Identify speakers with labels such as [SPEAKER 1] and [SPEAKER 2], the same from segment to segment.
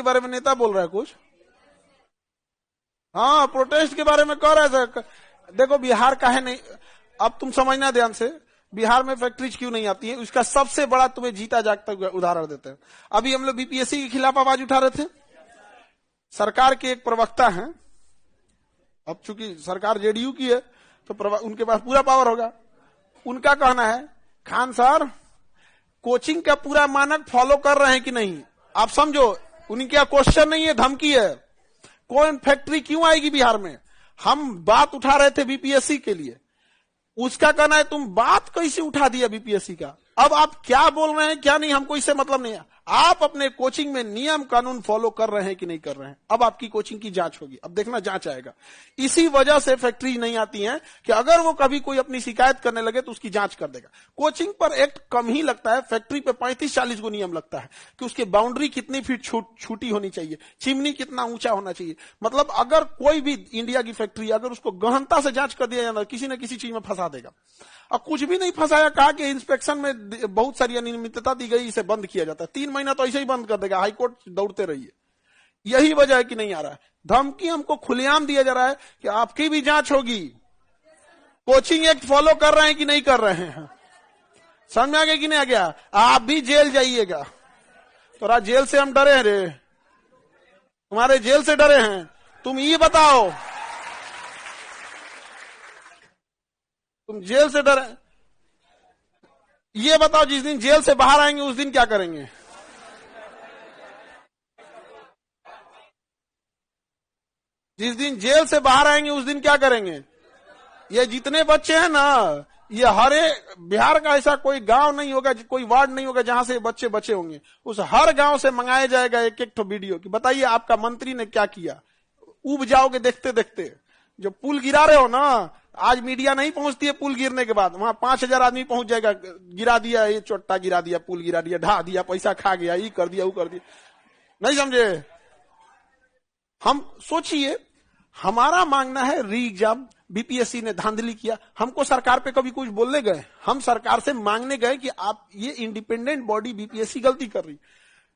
[SPEAKER 1] बारे में नेता बोल रहा है कुछ। हाँ, प्रोटेस्ट के बारे में कह रहे थे। देखो बिहार का है नहीं, अब तुम समझना ध्यान से, बिहार में फैक्ट्रीज क्यों नहीं आती है, उसका सबसे बड़ा तुम्हें जीता जागता उदाहरण देते हैं। अभी हम लोग बीपीएससी के खिलाफ आवाज उठा रहे थे, सरकार के एक प्रवक्ता हैं, अब चूंकि सरकार जेडीयू की है तो उनके पास पूरा पावर होगा। उनका कहना है, खान सर कोचिंग का पूरा मानक फॉलो कर रहे हैं कि नहीं। आप समझो, उनका क्वेश्चन नहीं है, धमकी है। कोई फैक्ट्री क्यों आएगी बिहार में? हम बात उठा रहे थे बीपीएससी के लिए, उसका कहना है तुम बात कैसे उठा दिया बीपीएससी का। अब आप क्या बोल रहे हैं क्या नहीं, हमको इससे मतलब नहीं है। आप अपने कोचिंग में नियम कानून फॉलो कर रहे हैं कि नहीं कर रहे हैं। अब आपकी कोचिंग की जांच होगी, अब देखना जांच आएगा। इसी वजह से फैक्ट्री नहीं आती हैं कि अगर वो कभी कोई अपनी शिकायत करने लगे तो उसकी जांच कर देगा। कोचिंग पर एक्ट कम ही लगता है, फैक्ट्री पे 35-40 को नियम लगता है कि उसकी बाउंड्री कितनी फीट छूटी होनी चाहिए, चिमनी कितना ऊंचा होना चाहिए। मतलब अगर कोई भी इंडिया की फैक्ट्री अगर उसको गहनता से जांच कर दिया जाए किसी न किसी चीज में फंसा देगा। और कुछ भी नहीं फंसाया, कहा कि इंस्पेक्शन में बहुत सारी अनियमितता दी गई, इसे बंद किया जाता है। 3 महीना तो ऐसे ही बंद कर देगा, हाईकोर्ट दौड़ते रहिए। यही वजह है कि नहीं आ रहा है। धमकी हमको खुलेआम दिया जा रहा है कि आपकी भी जांच होगी, कोचिंग एक्ट फॉलो कर रहे हैं कि नहीं कर रहे हैं। समझ में आ गया कि नहीं आ गया? आप भी जेल जाइएगा। तो जेल से हम डरे हैं रे, तुम्हारे जेल से डरे हैं। तुम ये बताओ, तुम जेल से डरे, ये बताओ जिस दिन जेल से बाहर आएंगे उस दिन क्या करेंगे? जिस दिन जेल से बाहर आएंगे उस दिन क्या करेंगे? ये जितने बच्चे हैं ना, ये हरे बिहार का ऐसा कोई गांव नहीं होगा, कोई वार्ड नहीं होगा जहां से बच्चे बचे होंगे। उस हर गांव से मंगाया जाएगा एक एक तो वीडियो कि बताइए आपका मंत्री ने क्या किया। उब जाओगे देखते देखते। जो पुल गिरा रहे हो ना, आज मीडिया नहीं पहुंचती है पुल गिरने के बाद, वहां 5000 आदमी पहुंच जाएगा। गिरा दिया, ये चोट्टा गिरा दिया, पुल गिरा दिया, ढा दिया, पैसा खा गया, ये कर दिया, वो कर दिया। नहीं समझे? हम सोचिए, हमारा मांगना है री एग्जाम। बीपीएससी ने धांधली किया, हमको सरकार पे कभी कुछ बोलने गए? हम सरकार से मांगने गए कि आप ये इंडिपेंडेंट बॉडी बीपीएससी गलती कर रही।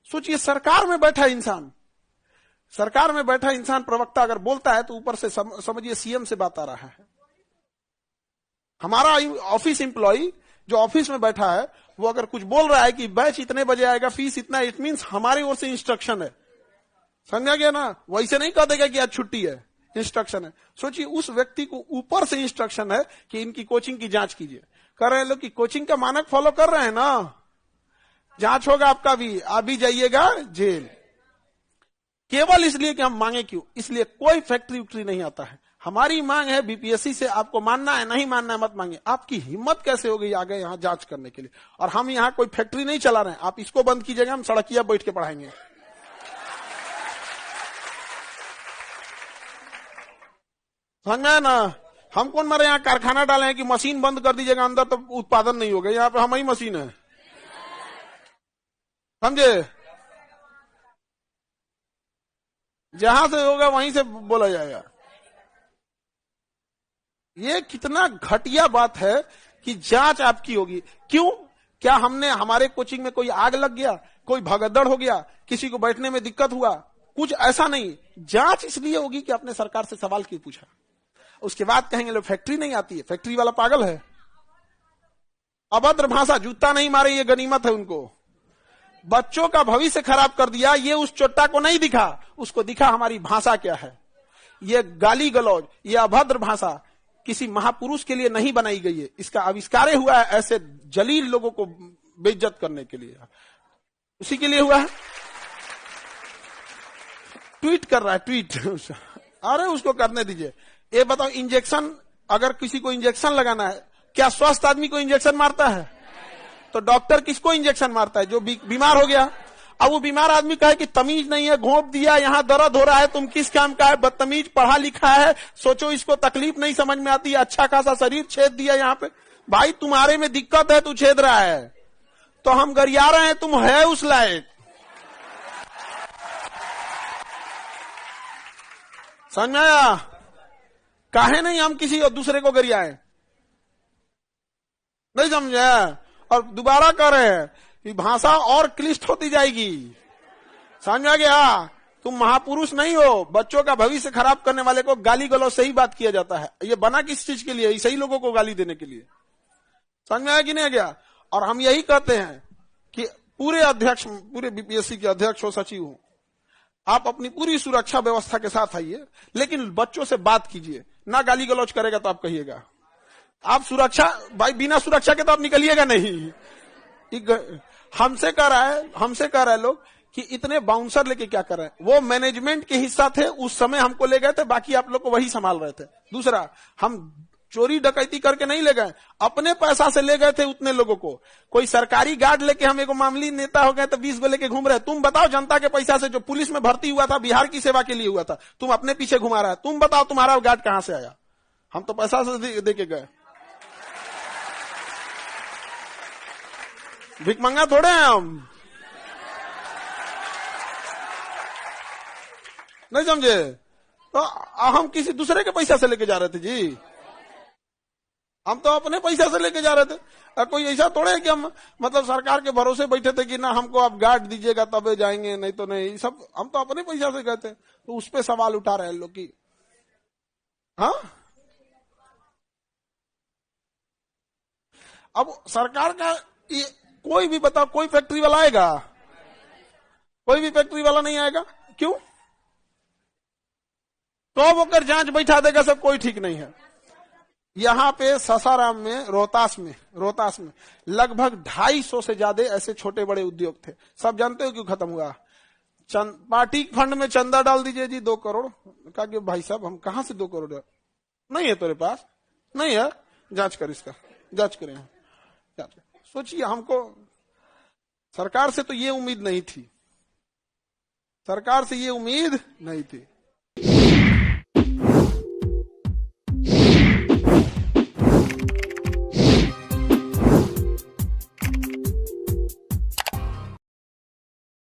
[SPEAKER 1] सोचिए, सरकार में बैठा इंसान, सरकार में बैठा इंसान प्रवक्ता अगर बोलता है तो ऊपर से समझिए सीएम से बात आ रहा है। हमारा ऑफिस एम्प्लॉय जो ऑफिस में बैठा है वो अगर कुछ बोल रहा है कि बैच इतने बजे आएगा, फीस इतना, इट मींस हमारी ओर से इंस्ट्रक्शन है। समझा गया ना? वैसे नहीं कह देगा कि आज छुट्टी है, इंस्ट्रक्शन है। सोचिए, उस व्यक्ति को ऊपर से इंस्ट्रक्शन है कि इनकी कोचिंग की जांच कीजिए। कर रहे हैं लोग कि कोचिंग का मानक फॉलो कर रहे हैं ना, जांच होगा आपका भी, आप भी जाइएगा जेल। केवल इसलिए कि हम मांगे क्यों? इसलिए कोई फैक्ट्री उक्ट्री नहीं आता है। हमारी मांग है बीपीएससी से, आपको मानना है नहीं मानना है मत मांगे। आपकी हिम्मत कैसे हो गई आगे यहां जांच करने के लिए? और हम यहां कोई फैक्ट्री नहीं चला रहे हैं, आप इसको बंद कीजिएगा, हम सड़किया बैठ के पढ़ाएंगे। समझ में ना? हम कौन मारे यहाँ कारखाना डाले हैं कि मशीन बंद कर दीजिएगा, अंदर तो उत्पादन नहीं होगा। यहाँ पे हम ही मशीन है, समझे? जहां से होगा वहीं से बोला जाएगा। ये कितना घटिया बात है कि जांच आपकी होगी। क्यों? क्या हमने, हमारे कोचिंग में कोई आग लग गया, कोई भगदड़ हो गया, किसी को बैठने में दिक्कत हुआ? कुछ ऐसा नहीं। जांच इसलिए होगी कि आपने सरकार से सवाल क्यों पूछा। उसके बाद कहेंगे लोग फैक्ट्री नहीं आती है, फैक्ट्री वाला पागल है। अभद्र भाषा, जूता नहीं मारे ये गनीमत है उनको। बच्चों का भविष्य खराब कर दिया, ये उस चोट्टा को नहीं दिखा, उसको दिखा हमारी भाषा क्या है। ये गाली गलौज, ये अभद्र भाषा किसी महापुरुष के लिए नहीं बनाई गई है, इसका आविष्कार हुआ है ऐसे जलील लोगों को बेइज्जत करने के लिए, उसी के लिए हुआ है। ट्वीट कर रहा है, ट्वीट। अरे उसको करने दीजिए। ये बताओ, इंजेक्शन, अगर किसी को इंजेक्शन लगाना है, क्या स्वस्थ आदमी को इंजेक्शन मारता है? तो डॉक्टर किसको इंजेक्शन मारता है? जो बीमार हो गया। अब वो बीमार आदमी कहे कि तमीज नहीं है, घोंप दिया, यहाँ दर्द हो रहा है, तुम किस काम का है, बदतमीज, पढ़ा लिखा है, सोचो इसको तकलीफ नहीं समझ में आती है, अच्छा खासा शरीर छेद दिया यहाँ पे। भाई तुम्हारे में दिक्कत है, तू छेद रहा है, तो हम गरिया रहे हैं, तुम है उस लायक। समझ में आया? काहे नहीं हम किसी और दूसरे को गरियाएं? नहीं समझे? और दोबारा कह रहे हैं कि भाषा और क्लिष्ट होती जाएगी। समझ में आ गया? तुम महापुरुष नहीं हो। बच्चों का भविष्य खराब करने वाले को गाली गलौज से ही बात किया जाता है। ये बना किस चीज के लिए? ऐसे ही लोगों को गाली देने के लिए। समझ में आया कि नहीं गया? और हम यही कहते हैं कि पूरे बीपीएससी के अध्यक्ष हो, सचिव हो, आप अपनी पूरी सुरक्षा व्यवस्था के साथ आइए, लेकिन बच्चों से बात कीजिए। ना गाली गलौज करेगा तो आप कहिएगा। आप सुरक्षा, भाई बिना सुरक्षा के तो आप निकलिएगा नहीं। हमसे कह रहा है लोग कि इतने बाउंसर लेके क्या कर रहे हैं। वो मैनेजमेंट के हिस्सा थे, उस समय हमको ले गए थे, बाकी आप लोग को वही संभाल रहे थे। दूसरा, हम चोरी डकैती करके नहीं ले गए, अपने पैसा से ले गए थे उतने लोगों को। कोई सरकारी गार्ड लेके हम एक मामूली नेता हो गए तो 20 को लेके घूम रहे। तुम बताओ, जनता के पैसा से जो पुलिस में भर्ती हुआ था, बिहार की सेवा के लिए हुआ था, तुम अपने पीछे घुमा रहा है। तुम बताओ तुम्हारा गार्ड कहां से आया? हम तो पैसा से दे के गए। भिखमंगा थोड़े हैं हम, नहीं समझे? तो हम किसी दूसरे के पैसा से लेके जा रहे थे जी, हम तो अपने पैसा से लेके जा रहे थे। कोई ऐसा थोड़े है कि हम मतलब सरकार के भरोसे बैठे थे कि ना हमको आप गार्ड दीजिएगा तबे जाएंगे, नहीं तो नहीं। सब हम तो अपने पैसा से गए थे। तो उस पे सवाल उठा रहे हैं लोग की। हाँ, अब सरकार का ये कोई भी बताओ, कोई फैक्ट्री वाला आएगा? कोई भी फैक्ट्री वाला नहीं आएगा। क्यों? तो होकर जांच बैठा देगा सब, कोई ठीक नहीं है। यहां पे सासाराम में, रोहतास में लगभग 250 से ज्यादा ऐसे छोटे बड़े उद्योग थे। सब जानते हो क्यों खत्म हुआ? पार्टी फंड में चंदा डाल दीजिए जी 2 करोड़। कहा कि भाई साहब हम कहां से 2 करोड़ नहीं है तेरे पास? नहीं है, जांच कर, इसका जांच करें। सोचिए, हमको सरकार से तो ये उम्मीद नहीं थी, सरकार से ये उम्मीद नहीं थी।